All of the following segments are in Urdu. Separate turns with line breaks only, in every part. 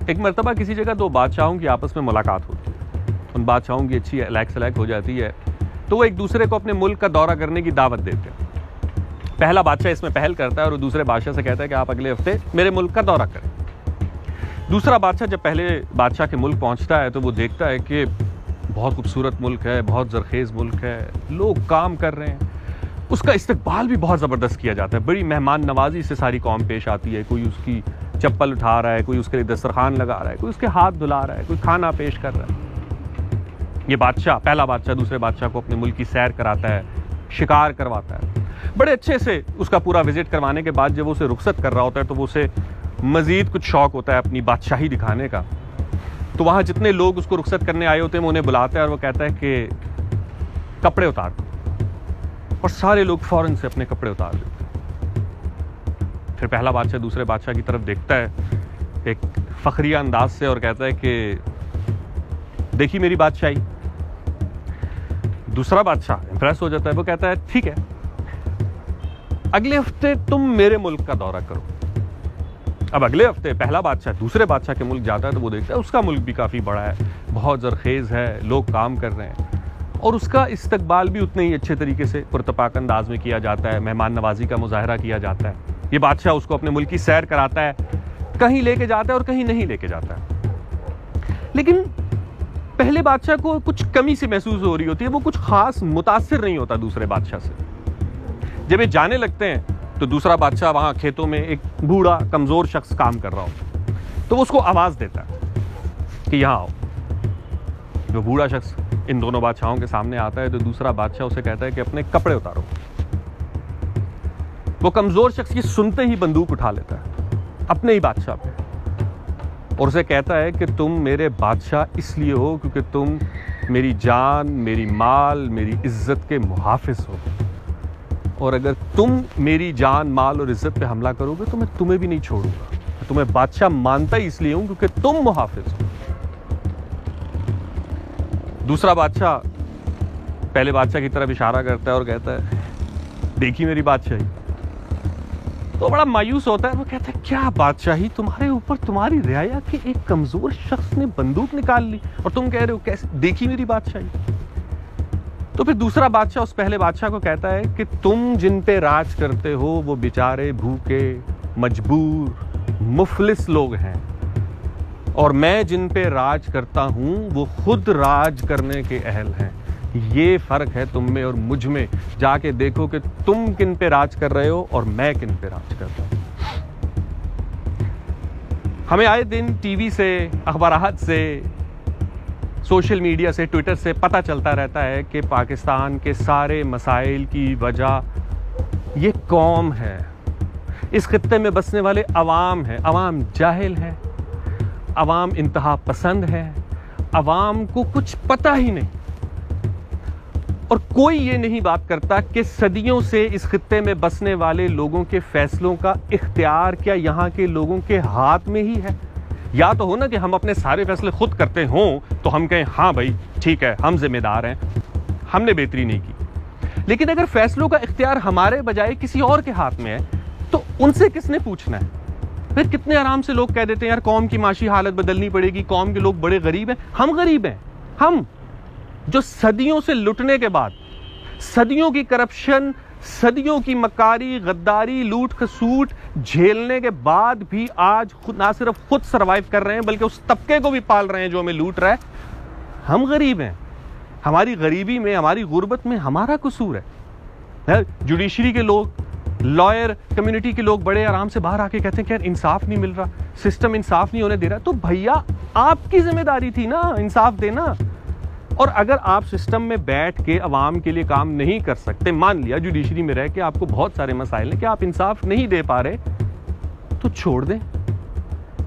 ایک مرتبہ کسی جگہ دو بادشاہوں کی آپس میں ملاقات ہوتی ہے، ان بادشاہوں کی اچھی لیک سلیک ہو جاتی ہے، تو وہ ایک دوسرے کو اپنے ملک کا دورہ کرنے کی دعوت دیتے ہیں۔ پہلا بادشاہ اس میں پہل کرتا ہے اور وہ دوسرے بادشاہ سے کہتا ہے کہ آپ اگلے ہفتے میرے ملک کا دورہ کریں۔ دوسرا بادشاہ جب پہلے بادشاہ کے ملک پہنچتا ہے تو وہ دیکھتا ہے کہ بہت خوبصورت ملک ہے، بہت زرخیز ملک ہے، لوگ کام کر رہے ہیں، اس کا استقبال بھی بہت زبردست کیا جاتا ہے، بڑی مہمان نوازی سے ساری قوم پیش آتی ہے، کوئی اس کی چپل اٹھا رہا ہے، کوئی اس کے لیے دسترخوان لگا رہا ہے، کوئی اس کے ہاتھ دھلا رہا ہے، کوئی کھانا پیش کر رہا ہے۔ یہ بادشاہ، پہلا بادشاہ دوسرے بادشاہ کو اپنے ملک کی سیر کراتا ہے، شکار کرواتا ہے، بڑے اچھے سے اس کا پورا وزٹ کروانے کے بعد جب وہ اسے رخصت کر رہا ہوتا ہے تو وہ اسے مزید کچھ شوق ہوتا ہے اپنی بادشاہی دکھانے کا، تو وہاں جتنے لوگ اس کو رخصت کرنے آئے ہوتے ہیں وہ انہیں بلاتا ہے اور وہ کہتا ہے کہ کپڑے اتار دو، اور سارے لوگ فوراً سے اپنے کپڑے اتار دیتے ہیں۔ پھر پہلا بادشاہ دوسرے بادشاہ کی طرف دیکھتا ہے ایک فخریہ انداز سے اور کہتا ہے کہ دیکھی میری بادشاہی۔ دوسرا بادشاہ امپریس ہو جاتا ہے، وہ کہتا ہے ٹھیک ہے، اگلے ہفتے تم میرے ملک کا دورہ کرو۔ اب اگلے ہفتے پہلا بادشاہ دوسرے بادشاہ کے ملک جاتا ہے تو وہ دیکھتا ہے اس کا ملک بھی کافی بڑا ہے، بہت زرخیز ہے، لوگ کام کر رہے ہیں، اور اس کا استقبال بھی اتنے ہی اچھے طریقے سے پرتپاک انداز میں کیا جاتا ہے، مہمان نوازی کا مظاہرہ کیا جاتا ہے۔ یہ بادشاہ اس کو اپنے ملک کی سیر کراتا ہے، کہیں لے کے جاتا ہے اور کہیں نہیں لے کے جاتا ہے۔ لیکن پہلے بادشاہ کو کچھ کمی سی محسوس ہو رہی ہوتی ہے، وہ کچھ خاص متاثر نہیں ہوتا دوسرے بادشاہ سے۔ جب یہ جانے لگتے ہیں تو دوسرا بادشاہ وہاں کھیتوں میں ایک بوڑھا کمزور شخص کام کر رہا ہوتا ہے، تو وہ اس کو آواز دیتا ہے کہ یہاں آؤ۔ جو بوڑھا شخص ان دونوں بادشاہوں کے سامنے آتا ہے تو دوسرا بادشاہ اسے کہتا ہے کہ اپنے کپڑے اتارو۔ وہ کمزور شخص یہ سنتے ہی بندوق اٹھا لیتا ہے اپنے ہی بادشاہ پہ، اور اسے کہتا ہے کہ تم میرے بادشاہ اس لیے ہو کیونکہ تم میری جان، میری مال، میری عزت کے محافظ ہو، اور اگر تم میری جان، مال اور عزت پہ حملہ کرو گے تو میں تمہیں بھی نہیں چھوڑوں گا۔ میں تمہیں بادشاہ مانتا ہی اس لیے ہوں کیونکہ تم محافظ ہو۔ دوسرا بادشاہ پہلے بادشاہ کی طرف اشارہ کرتا ہے اور کہتا ہے دیکھی میری بادشاہی۔ تو بڑا مایوس ہوتا ہے، وہ کہتا ہے کیا بادشاہی، تمہارے اوپر تمہاری رعایا کے ایک کمزور شخص نے بندوق نکال لی اور تم کہہ رہے ہو کیسے دیکھی میری بادشاہی۔ تو پھر دوسرا بادشاہ اس پہلے بادشاہ کو کہتا ہے کہ تم جن پہ راج کرتے ہو وہ بیچارے بھوکے، مجبور، مفلس لوگ ہیں، اور میں جن پہ راج کرتا ہوں وہ خود راج کرنے کے اہل ہیں۔ یہ فرق ہے تم میں اور مجھ میں، جا کے دیکھو کہ تم کن پہ راج کر رہے ہو اور میں کن پہ راج کر رہا ہوں۔ ہمیں آئے دن ٹی وی سے، اخبارات سے، سوشل میڈیا سے، ٹویٹر سے پتہ چلتا رہتا ہے کہ پاکستان کے سارے مسائل کی وجہ یہ قوم ہے، اس خطے میں بسنے والے عوام ہیں۔ عوام جاہل ہے، عوام انتہا پسند ہے، عوام کو کچھ پتہ ہی نہیں، اور کوئی یہ نہیں بات کرتا کہ صدیوں سے اس خطے میں بسنے والے لوگوں کے فیصلوں کا اختیار کیا یہاں کے لوگوں کے ہاتھ میں ہی ہے۔ یا تو ہو نا کہ ہم اپنے سارے فیصلے خود کرتے ہوں تو ہم کہیں ہاں بھائی ٹھیک ہے، ہم ذمہ دار ہیں، ہم نے بہتری نہیں کی۔ لیکن اگر فیصلوں کا اختیار ہمارے بجائے کسی اور کے ہاتھ میں ہے تو ان سے کس نے پوچھنا ہے؟ پھر کتنے آرام سے لوگ کہہ دیتے ہیں یار قوم کی معاشی حالت بدلنی پڑے گی، قوم کے لوگ بڑے غریب ہیں۔ ہم غریب ہیں، ہم جو صدیوں سے لٹنے کے بعد، صدیوں کی کرپشن، صدیوں کی مکاری، غداری، لوٹ کھسوٹ جھیلنے کے بعد بھی آج نہ صرف خود سروائیو کر رہے ہیں بلکہ اس طبقے کو بھی پال رہے ہیں جو ہمیں لوٹ رہا ہے۔ ہم غریب ہیں، ہماری غریبی میں، ہماری غربت میں ہمارا قصور ہے۔ جوڈیشری کے لوگ، لائر کمیونٹی کے لوگ بڑے آرام سے باہر آ کے کہتے ہیں کہ یار انصاف نہیں مل رہا، سسٹم انصاف نہیں ہونے دے رہا۔ تو بھیا آپ کی ذمہ داری تھی نا انصاف دینا، اور اگر آپ سسٹم میں بیٹھ کے عوام کے لیے کام نہیں کر سکتے، مان لیا جوڈیشری میں رہ کے آپ کو بہت سارے مسائل ہیں کہ آپ انصاف نہیں دے پا رہے، تو چھوڑ دیں۔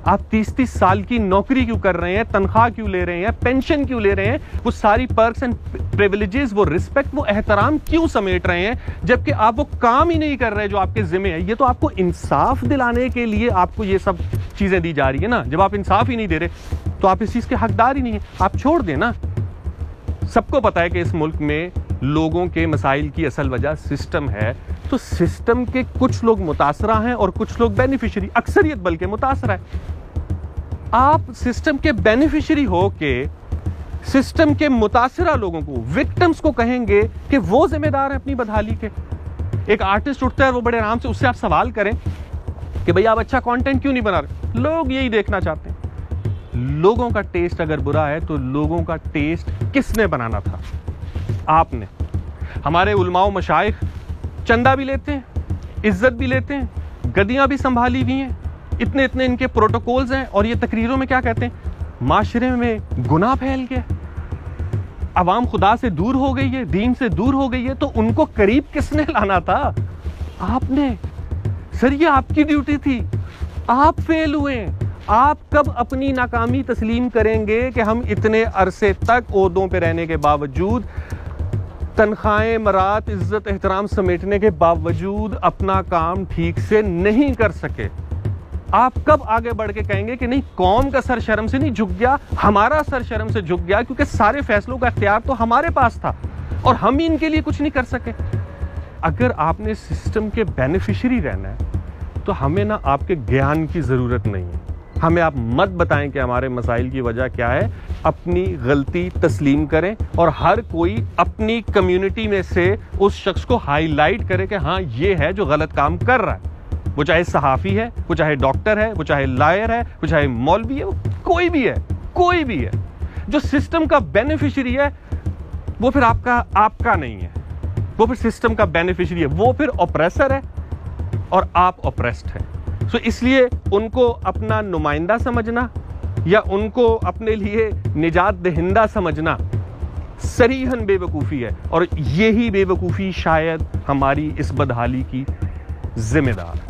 آپ 30 سال کی نوکری کیوں کر رہے ہیں، تنخواہ کیوں لے رہے ہیں، پینشن کیوں لے رہے ہیں، وہ ساری پرکس اینڈ پریویلیجز، وہ رسپیکٹ، وہ احترام کیوں سمیٹ رہے ہیں جبکہ آپ وہ کام ہی نہیں کر رہے جو آپ کے ذمہ ہے؟ یہ تو آپ کو انصاف دلانے کے لیے آپ کو یہ سب چیزیں دی جا رہی ہے نا۔ جب آپ انصاف ہی نہیں دے رہے تو آپ اس چیز کے حقدار ہی نہیں ہیں، آپ چھوڑ دیں نا۔ سب کو پتا ہے کہ اس ملک میں لوگوں کے مسائل کی اصل وجہ سسٹم ہے، تو سسٹم کے کچھ لوگ متاثرہ ہیں اور کچھ لوگ بینیفیشری، اکثریت بلکہ متاثرہ ہے۔ آپ سسٹم کے بینیفیشری ہو کے سسٹم کے متاثرہ لوگوں کو, وکٹمز کو کہیں گے کہ وہ ذمہ دار ہیں اپنی بدحالی کے. ایک آرٹسٹ اٹھتا ہے, وہ بڑے آرام سے اس سے آپ سوال کریں کہ بھئی آپ اچھا کانٹینٹ کیوں نہیں بنا رہے, لوگ یہی دیکھنا چاہتے ہیں. لوگوں کا ٹیسٹ اگر برا ہے تو لوگوں کا ٹیسٹ کس نے بنانا تھا؟ آپ نے. ہمارے علماء و مشائخ چندہ بھی لیتے ہیں, عزت بھی لیتے ہیں, گدیاں بھی سنبھالی ہوئی ہیں, اتنے ان کے پروٹوکولز ہیں, اور یہ تقریروں میں کیا کہتے ہیں؟ معاشرے میں گناہ پھیل گیا, عوام خدا سے دور ہو گئی ہے, دین سے دور ہو گئی ہے, تو ان کو قریب کس نے لانا تھا؟ آپ نے. سر یہ آپ کی ڈیوٹی تھی, آپ فیل ہوئے. آپ کب اپنی ناکامی تسلیم کریں گے کہ ہم اتنے عرصے تک عہدوں پہ رہنے کے باوجود, تنخواہیں, مرات, عزت, احترام سمیٹنے کے باوجود اپنا کام ٹھیک سے نہیں کر سکے؟ آپ کب آگے بڑھ کے کہیں گے کہ نہیں, قوم کا سر شرم سے نہیں جھک گیا, ہمارا سر شرم سے جھک گیا, کیونکہ سارے فیصلوں کا اختیار تو ہمارے پاس تھا اور ہم ہی ان کے لیے کچھ نہیں کر سکے؟ اگر آپ نے سسٹم کے بینیفیشری رہنا ہے تو ہمیں نہ آپ کے گیان کی ضرورت نہیں ہے. ہمیں آپ مت بتائیں کہ ہمارے مسائل کی وجہ کیا ہے. اپنی غلطی تسلیم کریں اور ہر کوئی اپنی کمیونٹی میں سے اس شخص کو ہائی لائٹ کرے کہ ہاں یہ ہے جو غلط کام کر رہا ہے. وہ چاہے صحافی ہے, وہ چاہے ڈاکٹر ہے, وہ چاہے لائر ہے, وہ چاہے مولوی ہے, وہ کوئی بھی ہے. جو سسٹم کا بینیفیشری ہے وہ پھر آپ کا نہیں ہے, وہ پھر سسٹم کا بینیفیشری ہے, وہ پھر اوپریسر ہے اور آپ اوپریسڈ ہیں. سو اس لیے ان کو اپنا نمائندہ سمجھنا یا ان کو اپنے لیے نجات دہندہ سمجھنا صریحاً بے وقوفی ہے, اور یہی بے وقوفی شاید ہماری اس بدحالی کی ذمہ دار ہے.